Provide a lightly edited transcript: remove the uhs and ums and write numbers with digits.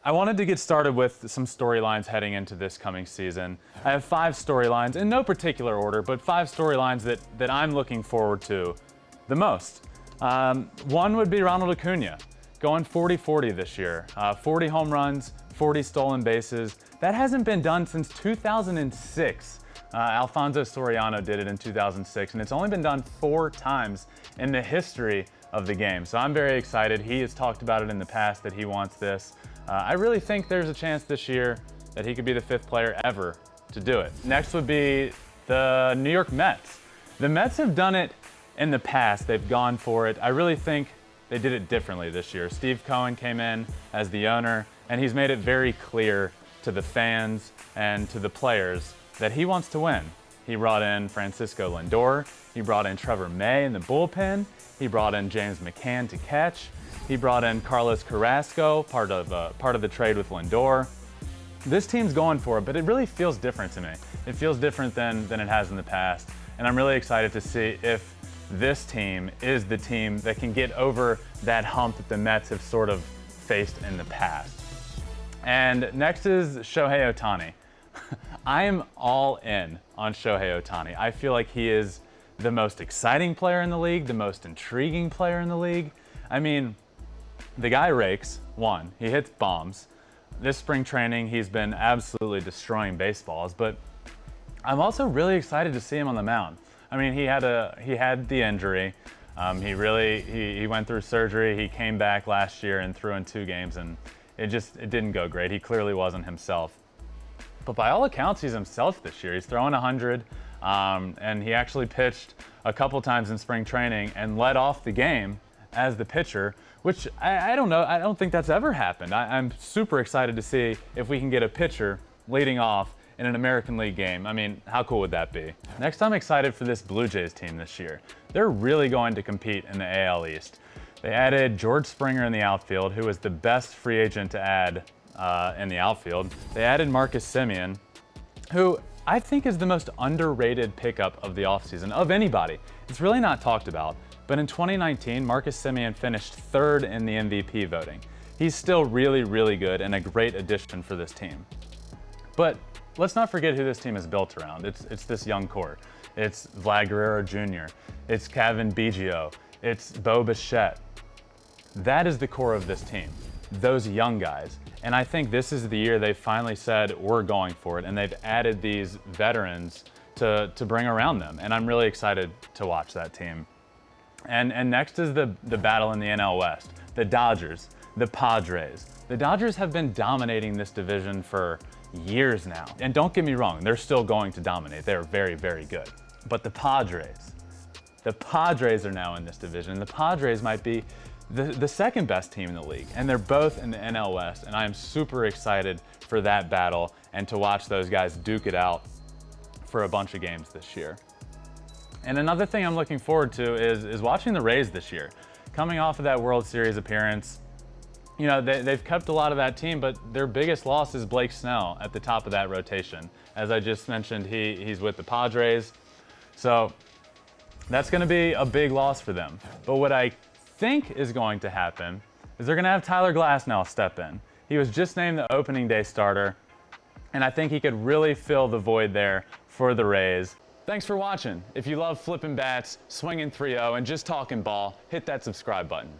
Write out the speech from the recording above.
I wanted to get started with some storylines heading into this coming season. I have 5 storylines, in no particular order, but 5 storylines that I'm looking forward to the most. One would be Ronald Acuña, going 40-40 this year. 40 home runs, 40 stolen bases. That hasn't been done since 2006. Alfonso Soriano did it in 2006, and it's only been done 4 times in the history of the game. So I'm very excited. He has talked about it in the past that he wants this. I really think there's a chance this year that he could be the 5th player ever to do it. Next would be the New York Mets. The Mets have done it in the past. They've gone for it. I really think they did it differently this year. Steve Cohen came in as the owner, and he's made it very clear to the fans and to the players that he wants to win. He brought in Francisco Lindor. He brought in Trevor May in the bullpen. He brought in James McCann to catch. He brought in Carlos Carrasco, part of the trade with Lindor. This team's going for it, but it really feels different to me. It feels different than it has in the past, and I'm really excited to see if this team is the team that can get over that hump that the Mets have sort of faced in the past. And next is Shohei Ohtani. I am all in on Shohei Ohtani. I feel like he is the most exciting player in the league, the most intriguing player in the league. I mean, the guy rakes, one, he hits bombs. This spring training, he's been absolutely destroying baseballs, but I'm also really excited to see him on the mound. I mean, he had the injury. He went through surgery. He came back last year and threw in 2 games, and it didn't go great. He clearly wasn't himself. But by all accounts, he's himself this year. He's throwing 100, and he actually pitched a couple times in spring training and led off the game as the pitcher, which I don't know. I don't think that's ever happened. I'm super excited to see if we can get a pitcher leading off in an American League game. I mean, how cool would that be? Next, I'm excited for this Blue Jays team this year. They're really going to compete in the AL East. They added George Springer in the outfield, who was the best free agent to add in the outfield. They added Marcus Semien, who I think is the most underrated pickup of the offseason of anybody. It's really not talked about, but in 2019, Marcus Semien finished 3rd in the MVP voting. He's still really, really good and a great addition for this team. But let's not forget who this team is built around. It's this young core. It's Vlad Guerrero Jr., it's Kevin Biggio, it's Bo Bichette. That is the core of this team, those young guys. And I think this is the year they finally said, we're going for it, and they've added these veterans to bring around them. And I'm really excited to watch that team. And next is the battle in the NL West. The Dodgers, the Padres. The Dodgers have been dominating this division for years now. And don't get me wrong, they're still going to dominate. They're very, very good. But the Padres are now in this division. The Padres might be the second best team in the league, and they're both in the NL West, and I am super excited for that battle and to watch those guys duke it out for a bunch of games this year. And another thing I'm looking forward to is watching the Rays this year. Coming off of that World Series appearance, you know, they've kept a lot of that team, but their biggest loss is Blake Snell at the top of that rotation. As I just mentioned, he's with the Padres, so that's going to be a big loss for them. But what I think is going to happen is they're going to have Tyler Glasnow step in. He was just named the opening day starter, and I think he could really fill the void there for the Rays. Thanks for watching. If you love flipping bats, swinging 3-0, and just talking ball, hit that subscribe button.